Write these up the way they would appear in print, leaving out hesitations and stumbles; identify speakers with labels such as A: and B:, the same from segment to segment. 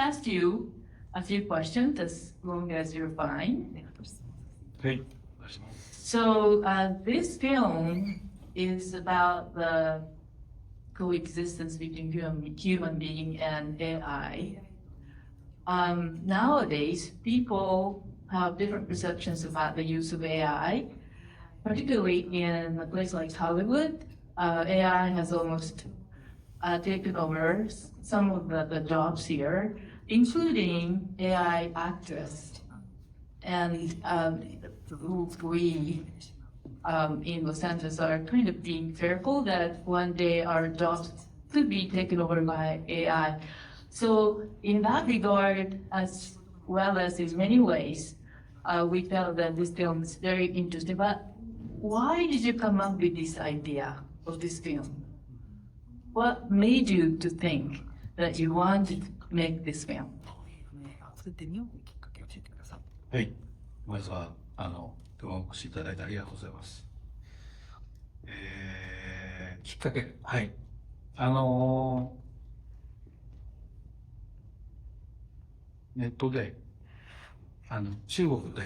A: ask you a few questions as long as you're fine.
B: Okay.
A: So this film is about the coexistence between human being and AI. Nowadays, people have different perceptions about the use of AI, particularly in a place like Hollywood. AI has almost taken over some of the jobs here, including AI actress. And we in Los Angeles are kind of being fearful that one day our jobs could be taken over by AI. So in that regard, as well as in many ways, we felt that this film is very interesting. But why did you come up with this idea of this film? What made you to think that you wanted to make this film?
B: はい。まずは、お越しいただいてありがとうございます。きっかけ、はい。ネットで、中国で、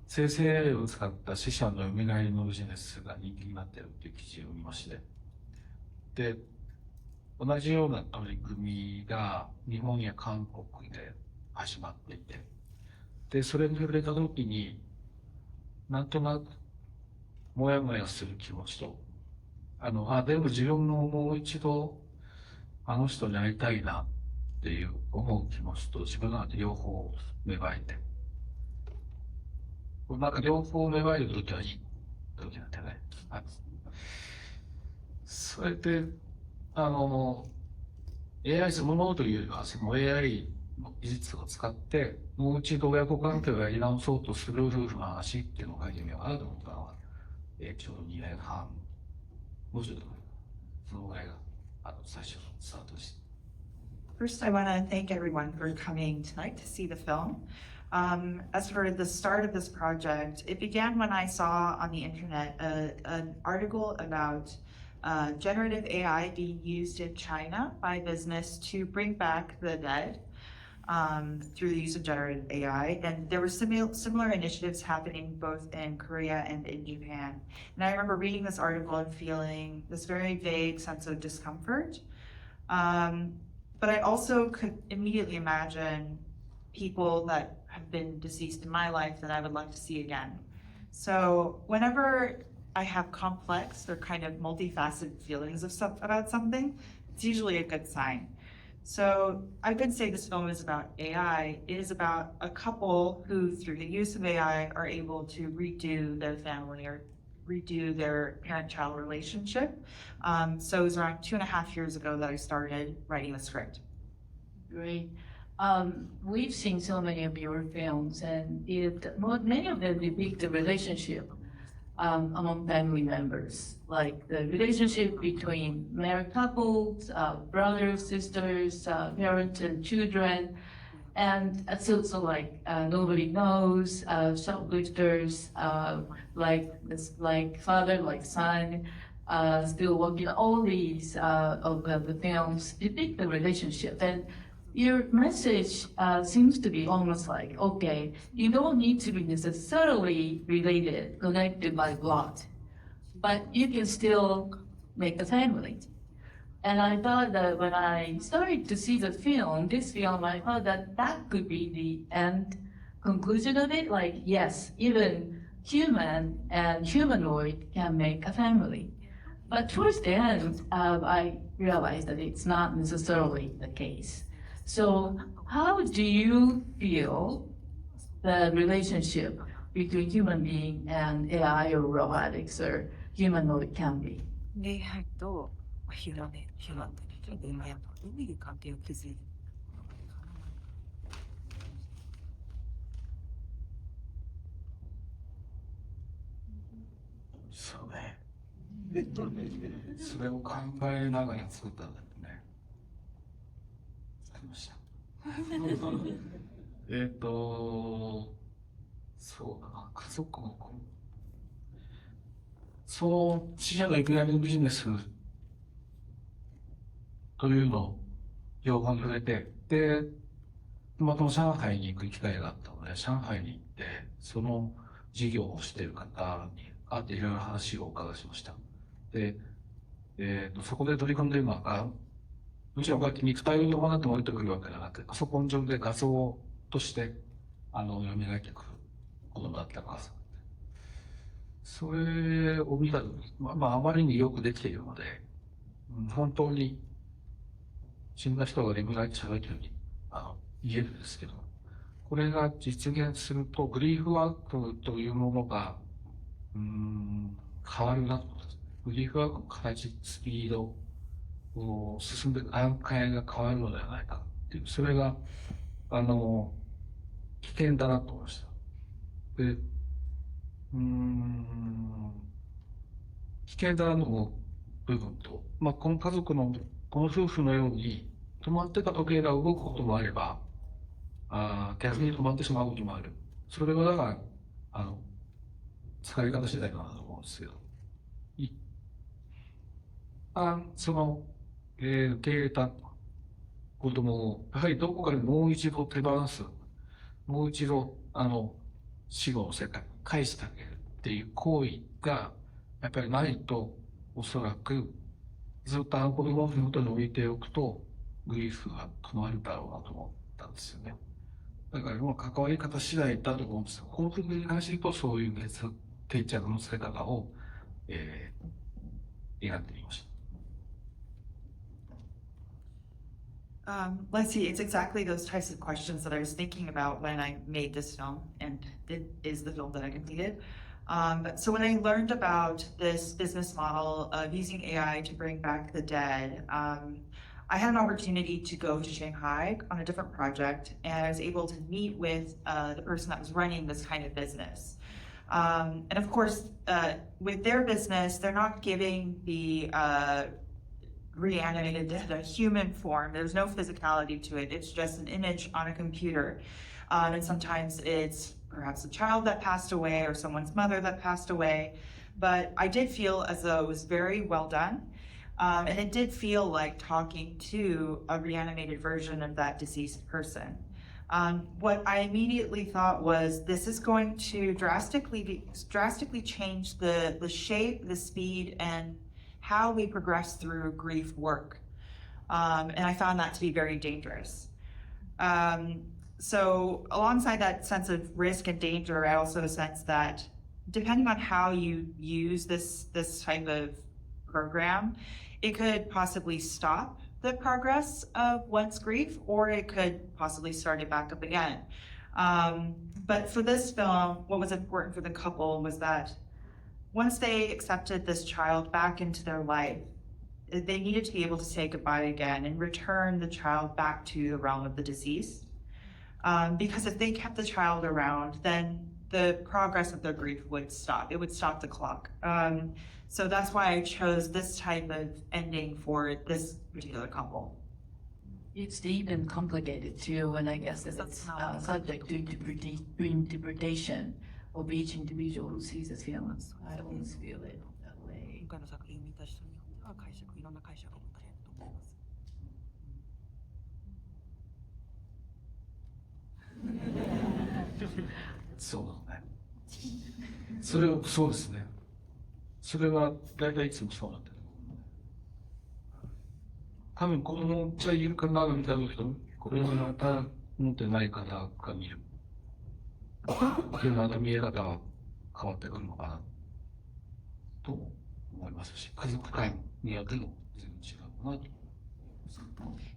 B: 生成 AI を使った死者の蘇りのビジネスが人気になっているという記事を見まして、で、同じような取り組みが日本や韓国で始まっていて、で、それに触れた時に、なんとなく、もやもやする気持ちと、でも自分ももう一度、あの人に会いたいなっていう思う気持ちと自分の中で両方芽生えて、なんか両方芽生える時はいい時なんだよね。それで、AI そのものというよりは、その AI の技術を使って、もう一度親子関係をやり直そうとする夫婦の話っていうのを書いてみようかなと思ったのは、ちょうど2年半、もうちょっとそのぐらいが最初のスタートでした。
C: First, I want to thank everyone for coming tonight to see the film. As for the start of this project, it began when I saw on the internet an article about generative AI being used in China by business to bring back the dead through the use of generative AI. And there were similar initiatives happening both in Korea and in Japan. And I remember reading this article and feeling this very vague sense of discomfort. But I also could immediately imagine people that have been deceased in my life that I would like to see again. So whenever I have complex or kind of multifaceted feelings about something, it's usually a good sign. So I could say this film is about AI. It is about a couple who, through the use of AI, are able to redo their family or redo their parent-child relationship. So it was around 2.5 years ago that I started writing the script.
A: Great. We've seen so many of your films, and many of them depict the relationship among family members, like the relationship between married couples, brothers, sisters, parents and children, and so like nobody knows, shoplifters, like father, like son, still working. All these of the films depict the relationship, and your message seems to be almost like, okay, you don't need to be necessarily related, connected by blood, but you can still make a family. And I thought that when I started to see this film, I thought that that could be the end conclusion of it. Like, yes, even human and humanoid can make a family. But towards the end, I realized that it's not necessarily the case. So how do you feel the relationship between human being and AI or robotics or humanoid can be?
D: AI とヒューマンと人間とどういう関係を築いている
B: そうね。それを考えながら作ったんだってね。作りました。そうだな、家族の子。その死者の生きがいのビジネスというのを情報に触れて、で、たまたま上海に行く機会があったので、上海に行って、その事業をしている方に会っていろいろ話をお伺いしました。で、そこで取り組んでいるのは、もちろんこうやって肉体を伴って降りてくるわけじゃなくて、パソコン上で画像として、蘇ってくることだったからさ。それを見たとき、あまりによくできているので、本当に死んだ人が蘇って喋ってるように、言えるんですけど、これが実現すると、グリーフワークというものが、変わるなと思います。グリーフワークの形、スピードを進んでいく段階が変わるのではないかっていう、それが、危険だなと思いました。で、危険だなの部分と、この家族の、この夫婦のように、止まってた時計が動くこともあれば、逆に止まってしまうこともある。それはだから、使い方次第かなと思うんですけど。一旦、受け入れた子供を、やはりどこかでもう一度手放す。もう一度、死後の世界に返してあげるっていう行為が、やっぱりないと、おそらく、ずっと子供の手元に置いておくと、グリーフが止まるだろうなと思ったんですよね。だから、関わり方次第だと思うんですよ。幸福に関して言うと、そういう定着の付け方を、描いてみました。
C: Let's see, it's exactly those types of questions that I was thinking about when I made this film, and it is the film that I completed. So when I learned about this business model of using AI to bring back the dead, I had an opportunity to go to Shanghai on a different project, and I was able to meet with the person that was running this kind of business. And of course, with their business, they're not giving the reanimated dead a human form. There's no physicality to it. It's just an image on a computer. And sometimes it's perhaps a child that passed away or someone's mother that passed away. But I did feel as though it was very well done. And it did feel like talking to a reanimated version of that deceased person. What I immediately thought was this is going to drastically change the shape, the speed, and how we progress through grief work. And I found that to be very dangerous. So alongside that sense of risk and danger, I also sense that depending on how you use this type of program, it could possibly stop the progress of one's grief, or it could possibly start it back up again. But for this film, what was important for the couple was that once they accepted this child back into their life, they needed to be able to say goodbye again and return the child back to the realm of the deceased. Because if they kept the child around, then the progress of their grief would stop. It would stop the clock. So that's why I chose this type of ending for this particular couple.
A: It's deep and complicated too, and I guess it's subject to interpretation of each individual who sees the film. I always feel it that way.
D: 今回の作品を見た人によってはいろんな解釈を持たれると思います。
B: そうだね。そうですね。それは大体いつもそうなんだよ。多分子供がいるかなみたいな人、子供がまた持ってない方が見る。っていうのは見え方が変わってくるのかなと思いますし、家族会によっても全然違うかなと。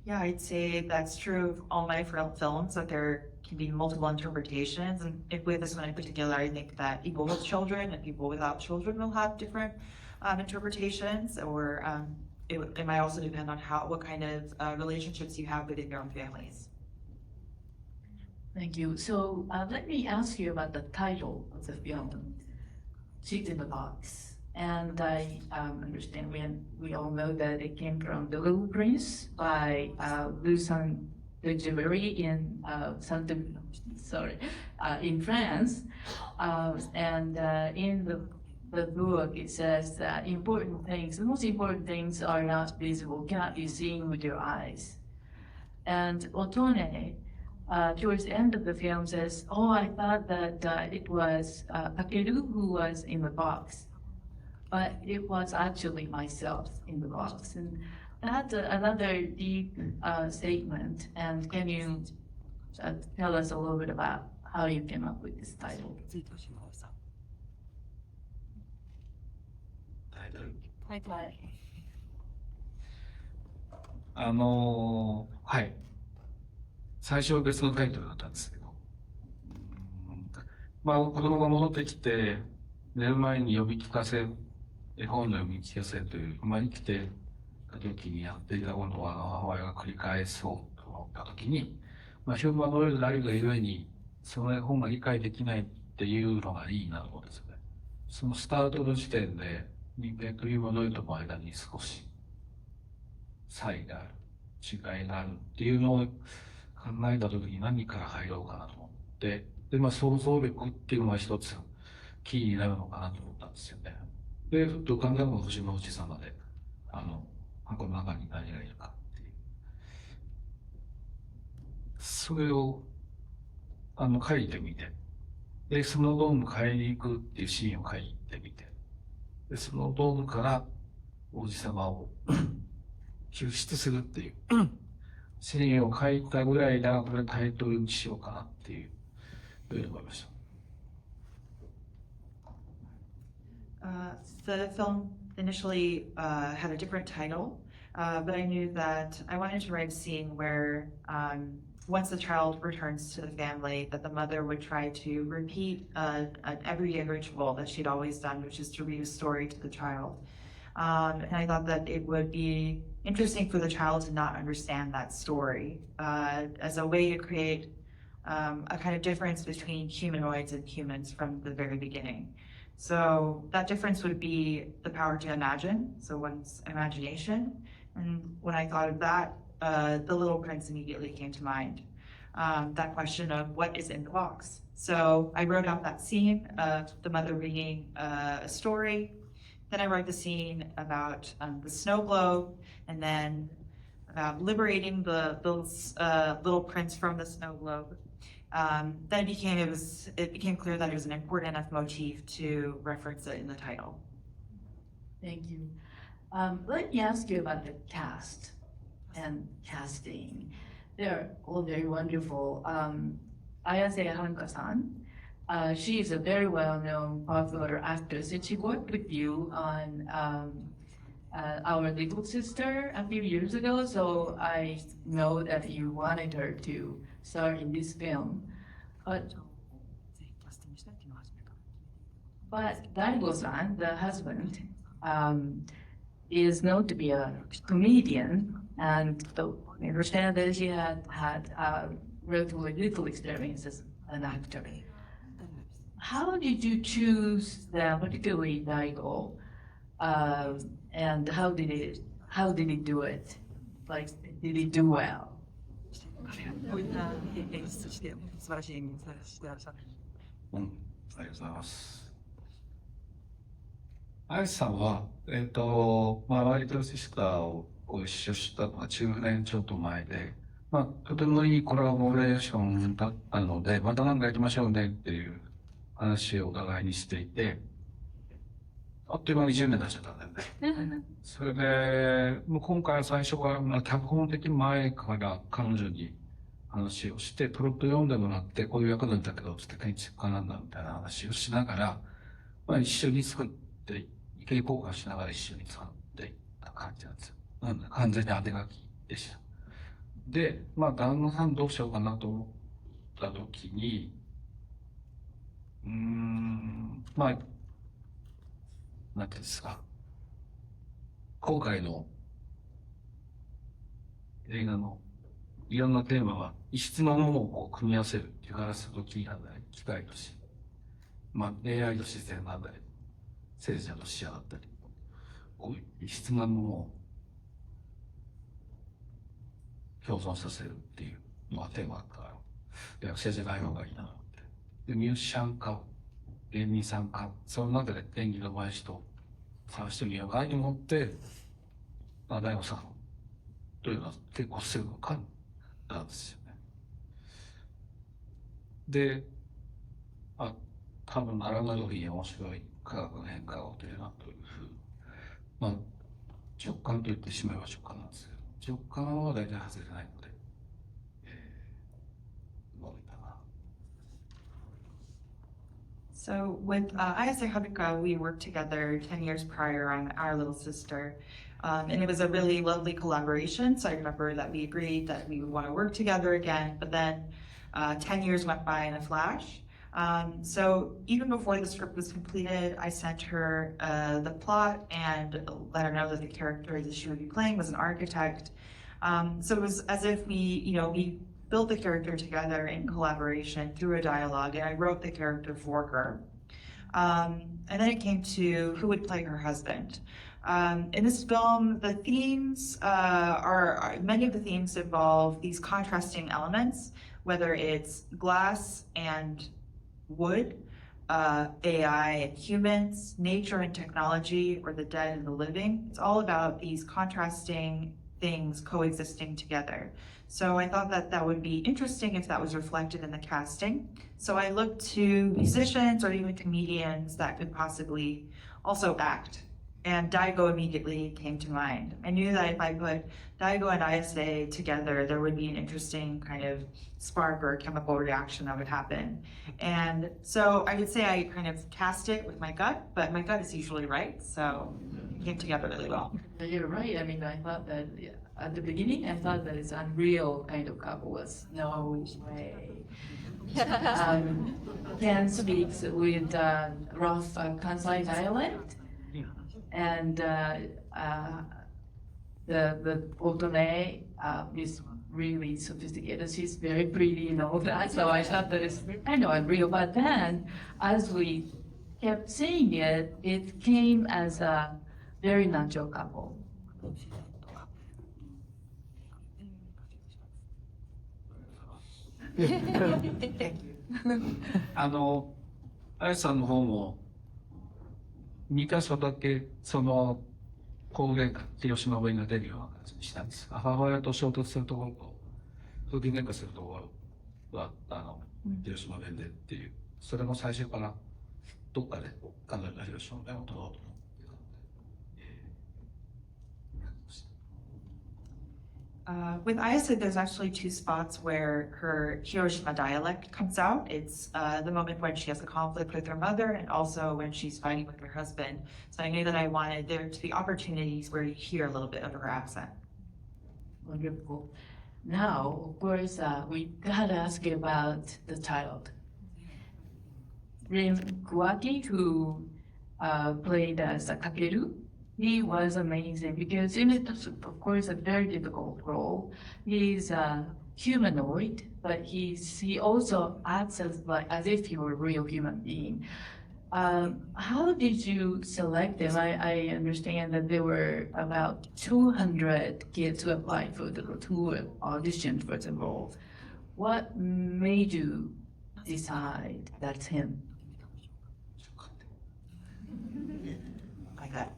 C: Yeah, I'd say that's true of all my films, that there can be multiple interpretations. And with this one in particular, I think that people with children and people without children will have different interpretations, or it might also depend on what kind of relationships you have within your own families.
A: Thank you. So let me ask you about the title of the film, Cheats in the Box. And I understand we all know that it came from The Little Prince by Lucien de Givery in in France. And in the book, it says that the most important things are not visible, cannot be seen with your eyes. And Otone towards the end of the film says, "Oh, I thought that it was Takeru who was in the box, but it was actually myself in the box." And that's another deep statement. And can you tell us a little bit about how you came up with this title?
D: ツイートしました。
B: タイトル
D: はい
B: はい。最初は別のタイトルだったんですけど、まあ子供が戻ってきて、寝る前に読み聞かせ、絵本の読み聞かせという、生きてた時にやっていたことを母親が繰り返そうと思った時に、ヒューマノイドであるがゆえに、その絵本が理解できないっていうのがいいなと思うんですよね。そのスタートの時点で、人間とヒューマノイドの間に少し差異がある、違いがあるっていうのを考えた時に何から入ろうかなと思って、で、想像力っていうのが一つキーになるのかなと思ったんですよね。で、ふっと浮かんだのが星の王子様で、箱の中に何がいるかっていう。それを、書いてみて、で、そのドーム買いに行くっていうシーンを書いてみて、で、そのドームから王子様を救出するっていうシーンを書いたぐらいならこれタイトルにしようかなっていうふうに思いました。
C: The film initially had a different title, but I knew that I wanted to write a scene where once the child returns to the family, that the mother would try to repeat an everyday ritual that she'd always done, which is to read a story to the child. And I thought that it would be interesting for the child to not understand that story as a way to create a kind of difference between humanoids and humans from the very beginning. So that difference would be the power to imagine, so one's imagination. And when I thought of that, the Little Prince immediately came to mind. That question of what is in the box. So I wrote out that scene of the mother reading a story. Then I wrote the scene about the snow globe, and then about liberating the Little Prince from the snow globe. Then it became clear that it was an important enough motif to reference it in the title.
A: Thank you. Let me ask you about the cast and casting. They're all very wonderful. Ayase Haruka-san, she is a very well-known popular actress, and she worked with you on Our Little Sister a few years ago, so I know that you wanted her to star in this film. But Daigo-san, the husband, is known to be a comedian, and I understand that she had relatively little experience as an actor. How did you choose them, particularly Daigo, and how did he do it? Like, did he do well?
D: こういった演出して素晴らしい演技をしてらっしゃる。
B: ありがとうございます。愛さんは、割とシスターをご一緒したのが10年ちょっと前で、とてもいいコラボレーションだったので、また何かやりましょうねっていう話をお互いにしていて、あっという間に10年経っちゃったんだよね。それで、もう今回最初から脚本的前から彼女に話をして、プロット読んでもらって、こういう役なんだけど、建築家なんだみたいな話をしながら、一緒に作って、意見交換しながら一緒に作っていった感じなんですよ。完全に当て書きでした。で、旦那さんどうしようかなと思った時に、なんていうんですか。今回の映画のいろんなテーマは、異質なものを組み合わせるっていうガラスと木なんだり、機械とし、AI と自然なんだり、聖者と死者だったり、こういう異質なものを共存させるっていうテーマだったから、役者じゃない方がいいなと思って。で、ミュージシャンか、芸人さんか、その中で演技の上手い人探してみようかと思って、大悟さんというのは結構すぐ分かったんですよね。で、多分荒川通りに面白い科学の変化が起きるなというふう、直感と言ってしまえば直感なんですけど、直感は大体外れないので、伸びたな。
C: So with Ayase Haruka, we worked together 10 years prior on Our Little Sister. And it was a really lovely collaboration. So I remember that we agreed that we would want to work together again, but then 10 years went by in a flash. So even before the script was completed, I sent her the plot and let her know that the character that she would be playing was an architect. So it was as if we built the character together in collaboration through a dialogue, and I wrote the character for her. And then it came to who would play her husband. In this film, the themes many of the themes involve these contrasting elements, whether it's glass and wood, AI and humans, nature and technology, or the dead and the living. It's all about these contrasting things coexisting together. So I thought that that would be interesting if that was reflected in the casting. So I looked to musicians or even comedians that could possibly also act. And Daigo immediately came to mind. I knew that if I put Daigo and Ayase together, there would be an interesting kind of spark or chemical reaction that would happen. And so I would say I kind of cast it with my gut, but my gut is usually right, so it came together really well.
A: You're right. I mean, I thought that at the beginning, I thought that it's unreal kind of couple was no way. Ken speaks with rough Kansai dialect, and the Otone is really sophisticated. She's very pretty and all that. So I thought that it's kind of unreal. But then, as we kept seeing it, it came as a very natural couple.
C: Thank you.
B: あやさんの方も2箇所だけその方言が広島弁が出るような感じにしたんですが、母親と衝突するところと風紀喧嘩するところは広島弁でっていう、それも最初からどっかで彼女が広島弁を取ろうと思って
C: With Ayase, there's actually two spots where her Hiroshima dialect comes out. It's the moment when she has a conflict with her mother and also when she's fighting with her husband. So I knew that I wanted there to be opportunities where you hear a little bit of her accent.
A: Wonderful. Now, of course, we gotta ask you about the child. Rin Kuwaki, who played as Kakeru, he was amazing because it is, of course, a very difficult role. He's humanoid, but he also acts as if he were a real human being. How did you select them? I understand that there were about 200 kids who applied who auditioned for the role. What made you decide that's him?
C: Like that.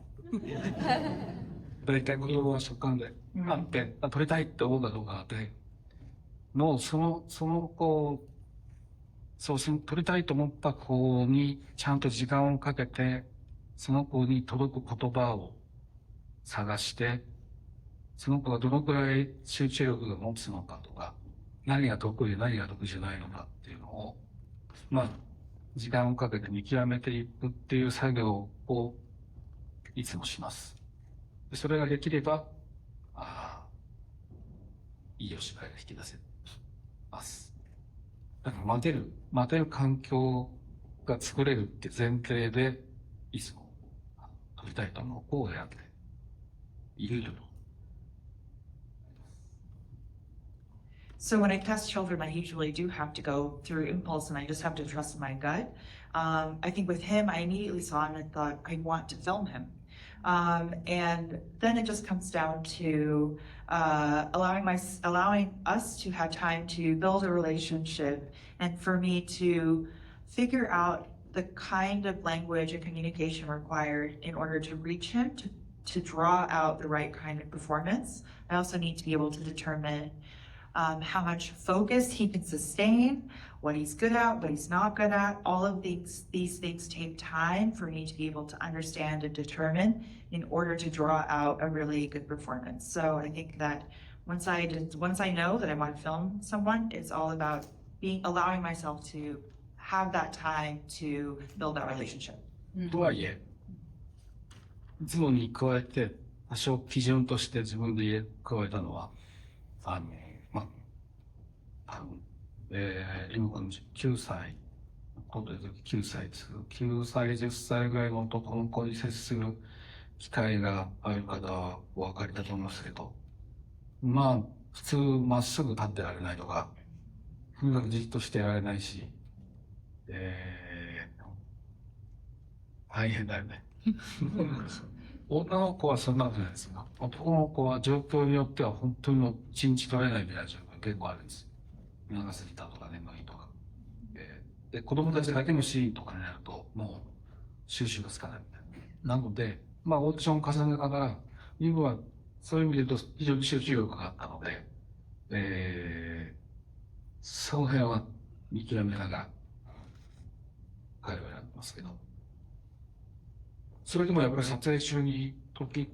B: 大体子供は直感であって撮りたいって思うかどうかでもうその子そう撮りたいと思った子にちゃんと時間をかけてその子に届く言葉を探してその子がどのくらい集中力が持つのかとか何が得意で何が得意じゃないのかっていうのを時間をかけて見極めていくっていう作業をいつもします。それができれば、いいお芝居が引き出せます。だから待てる環境が作れるって前提で、いつも撮りたいと思う子をやっていると。
C: So when I cast children, I usually do have to go through impulse and I just have to trust my gut. I think with him, I immediately saw him and thought, I want to film him. And then it just comes down to allowing us to have time to build a relationship and for me to figure out the kind of language and communication required in order to reach him, to draw out the right kind of performance. I also need to be able to determine how much focus he can sustain, what he's good at, what he's not good at. All of these things take time for me to be able to understand and determine in order to draw out a really good performance. So I think that once I know that I want to film someone, it's all about allowing myself to have that time to build that relationship.
B: とはいえ、いつもに加えて、多少基準として自分で加えたのは、今この9歳、今度で9歳ですけど、9歳、10歳ぐらいの男の子に接する機会がある方はお分かりだと思いますけど、まあ、普通まっすぐ立ってられないとか、とにかくじっとしてられないし、大変だよね。女の子はそんなことないですが、男の子は状況によっては本当に一日取れないみたいな状況が結構あるんです。長すぎたとか眠いとか。で、子供たちだけのシーンとかになると、もう収集がつかないみたいな。なので、まあオーディションを重ねながら、今はそういう意味で言うと非常に集中力があったので、その辺は見極めながら、彼はやってますけど。それでもやっぱり撮影中に、時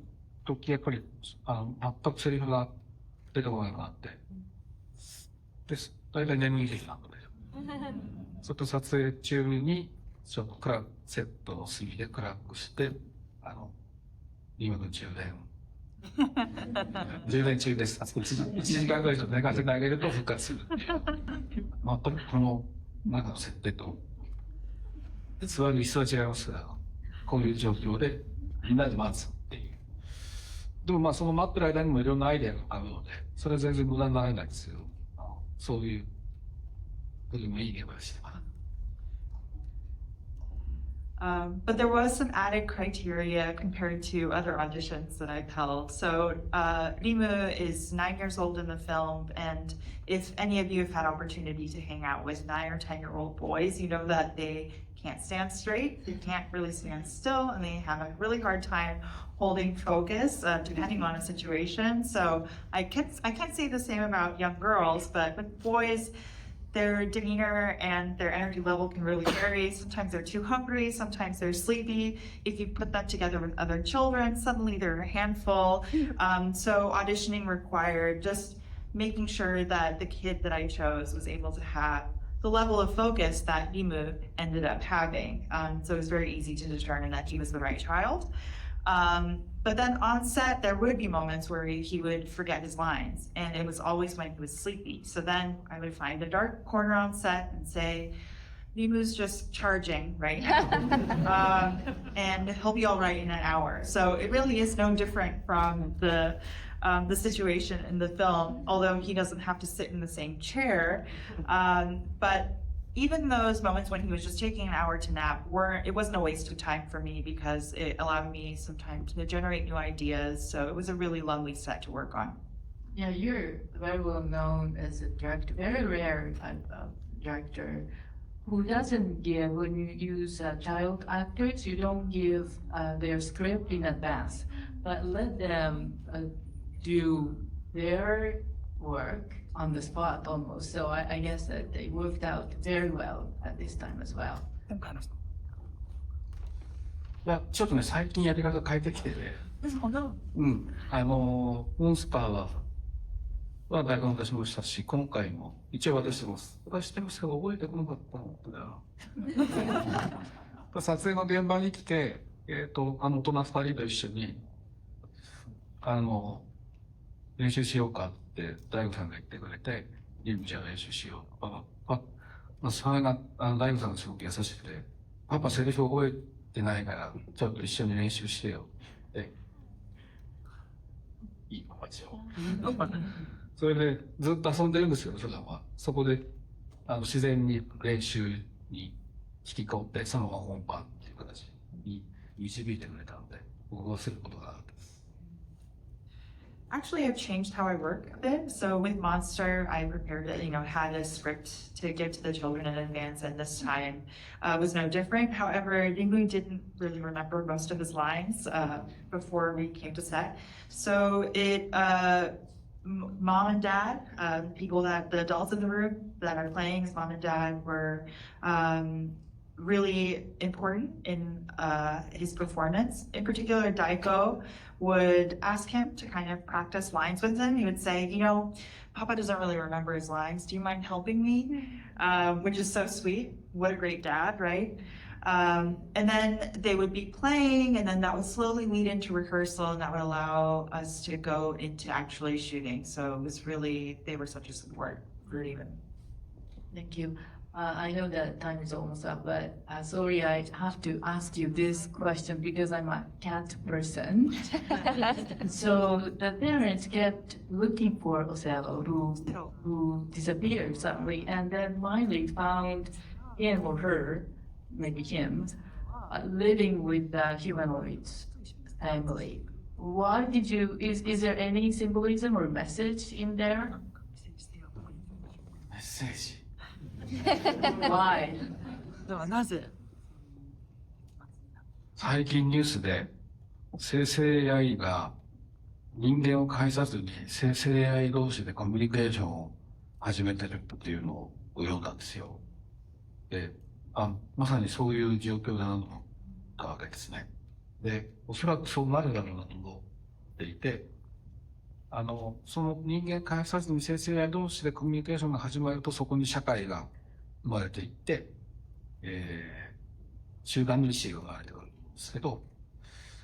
B: やっぱり、全くセリフが出てこなくなって、で、大体眠い時なので、それと撮影中に、ちょっとセットの隅でクラックして、今の充電中です。1時間ぐらいちょっと寝かせてあげると復活するっていう。全くこの中の設定と、座る椅子は違いますが、こういう状況でみんなで待つっていう。でもまあその待ってる間にもいろんなアイデアが浮かぶので、それは全然無駄にならないですけど、そういうこともいい現場でした。
C: But there was some added criteria compared to other auditions that I've held. So Rimu is 9 years old in the film, and if any of you have had opportunity to hang out with 9 or 10-year-old boys, you know that they can't stand straight, they can't really stand still, and they have a really hard time holding focus depending on a situation. So I can't say the same about young girls, but with boys, their demeanor and their energy level can really vary. Sometimes they're too hungry, sometimes they're sleepy. If you put that together with other children, suddenly they're a handful. So auditioning required just making sure that the kid that I chose was able to have the level of focus that Rimu ended up having. So it was very easy to determine that he was the right child. But then on set, there would be moments where he would forget his lines, and it was always when he was sleepy. So then I would find a dark corner on set and say, Rimu's just charging right now, and he'll be all right in an hour. So it really is no different from the situation in the film, although he doesn't have to sit in the same chair. But even those moments when he was just taking an hour to nap it wasn't a waste of time for me because it allowed me some time to generate new ideas. So it was a really lovely set to work on.
A: Yeah, you're very well known as a director, very rare type of director who doesn't give, when you use child actors, you don't give their script in advance, but let them do their work on the spot almost. So I guess that they worked out very well at this time as well.
B: いや、ちょっとね、最近やり方変えてきてて、モンスターは大学の私もしたし、今回も一応私もしてますけど覚えてこなかったのだ。撮影の現場に来て、大人2人と一緒に、練習しようかって大悟さんが言ってくれて、じゃあ練習しよう。それが、大悟さんがすごく優しくて、パパセリフ覚えてないから、ちょっと一緒に練習してよって。いいパパですよ。それでずっと遊んでるんですけど、普段は。そこで、自然に練習に引き込んで、そのまま本番っていう形に導いてくれたので、僕はすることがあるんです。
C: Actually, I've changed how I work a bit. So with Monster, I prepared it, had a script to give to the children in advance, and this time was no different. However, Ringu didn't really remember most of his lines before we came to set. So mom and dad, people that the adults in the room that are playing as mom and dad were really important in his performance. In particular, Daiko would ask him to kind of practice lines with him. He would say, you know, Papa doesn't really remember his lines. Do you mind helping me? Which is so sweet. What a great dad, right? And then they would be playing, and then that would slowly lead into rehearsal, and that would allow us to go into actually shooting. So it was really, they were such a support for even.
A: Thank you. I know that time is almost up, but sorry, I have to ask you this question because I'm a cat person. So the parents kept looking for Othello, who disappeared suddenly, and then finally found him or her, maybe him, living with the humanoids family. Why did you? Is there any symbolism or message in there?
B: メッセージ。
A: Why?
D: ではなぜ
B: 最近ニュースで生成 AI が人間を介さずに生成 AI 同士でコミュニケーションを始めてるっていうのを読んだんですよ。で、まさにそういう状況だなと思ったわけですね。で、おそらくそうなるだろうなと思っていて、その人間介さずに生成 AI 同士でコミュニケーションが始まるとそこに社会が生まれていって、集団の意思が生まれてくるんですけど、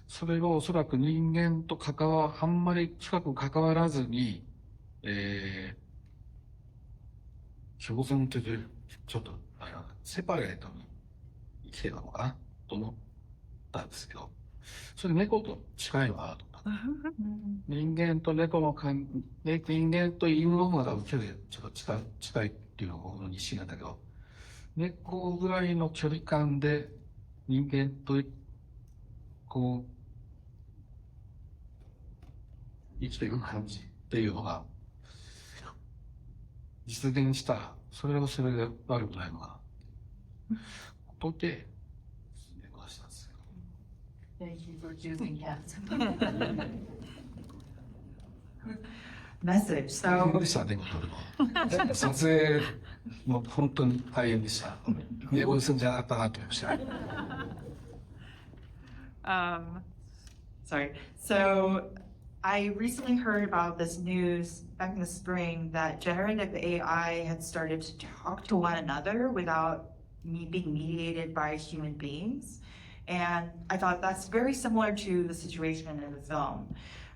B: それをおそらく人間とあんまり深く関わらずに、共存という、ちょっと、セパレートに生きてたのかなと思ったんですけど、それ猫と近いのかなと思った。人間と猫の人間と犬の方が多分距離がちょっと近いっていうのが僕の認識なんだけど、猫ぐらいの距離感で人間とこう生きていく感じっていうのが実現したら、それはそれで悪くないのかなとで猫出したんですよ。
A: Thank you for choosing cats.
C: Message.
B: 大変
C: So
B: でしたね、撮影も本当に大変でした。英語にするんじゃなかったなと思いました。
C: Sorry. So I recently heard about this news back in the spring that generative AI had started to talk to one another without being mediated by human beings. And I thought that's very similar to the situation in the film.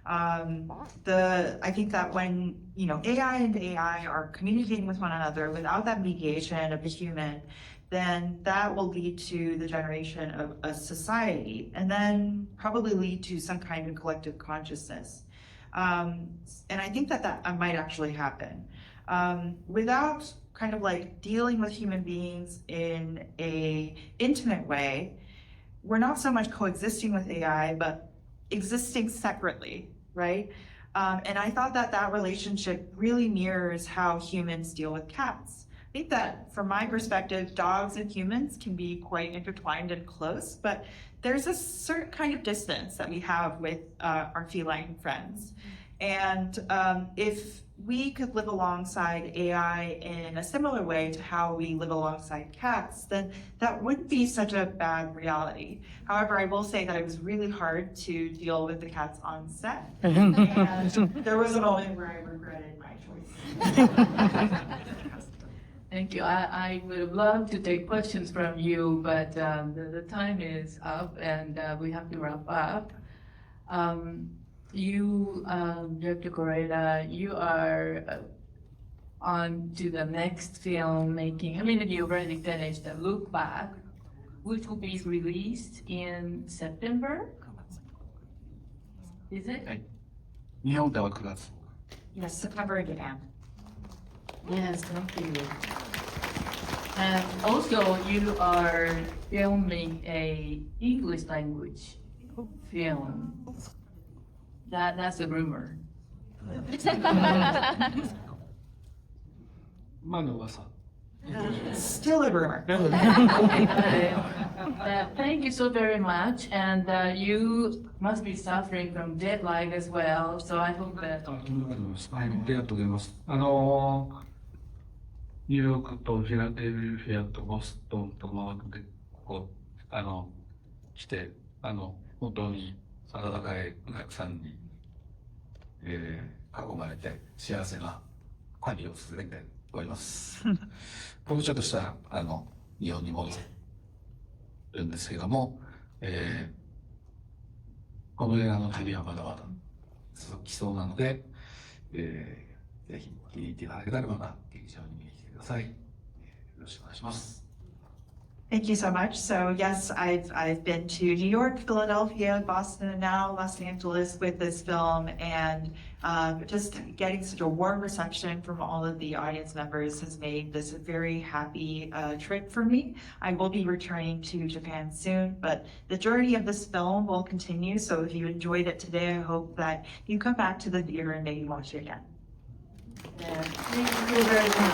C: I think that when, AI and AI are communicating with one another without that mediation of the human, then that will lead to the generation of a society and then probably lead to some kind of collective consciousness. And I think that might actually happen. Without kind of like dealing with human beings in a intimate way, we're not so much coexisting with AI, but existing separately, right? And I thought that relationship really mirrors how humans deal with cats. I think that from my perspective, dogs and humans can be quite intertwined and close, but there's a certain kind of distance that we have with our feline friends. And if we could live alongside AI in a similar way to how we live alongside cats, then that wouldn't be such a bad reality. However, I will say that it was really hard to deal with the cats on set. And there was a moment where I regretted my choice.
A: Thank you. I would love to take questions from you, but the time is up and we have to wrap up. Director Koreeda, you are on to the next film making. I mean, you already finished the Look Back, which will be released in September. Is it?
B: 日本では9月。
C: Yes, September in Japan.
A: Yes, thank you. And also, you are filming a English language film. That's a rumor.
B: まあの噂。
C: Still a rumor.
A: Thank you so very much, and you must be suffering from jet lag as well. So I hope that
B: はい、ありがとうございます。ニューヨークとフィラデルフィアとボストンと回って、ここ、来て、本当に温かいお客さんに、囲まれて幸せな旅を続けております。僕ちょっとした、日本に戻るんですけども、この映画の旅はまだまだ続きそうなので、ぜひ気に入っていただけたらまた劇場に見に来てください。よろしくお願いします。
C: Thank you so much. So yes, I've been to New York, Philadelphia, Boston, and now Los Angeles with this film, and just getting such a warm reception from all of the audience members has made this a very happy trip for me. I will be returning to Japan soon, but the journey of this film will continue. So if you enjoyed it today, I hope that you come back to the theater and maybe watch it again.
A: thank you very much.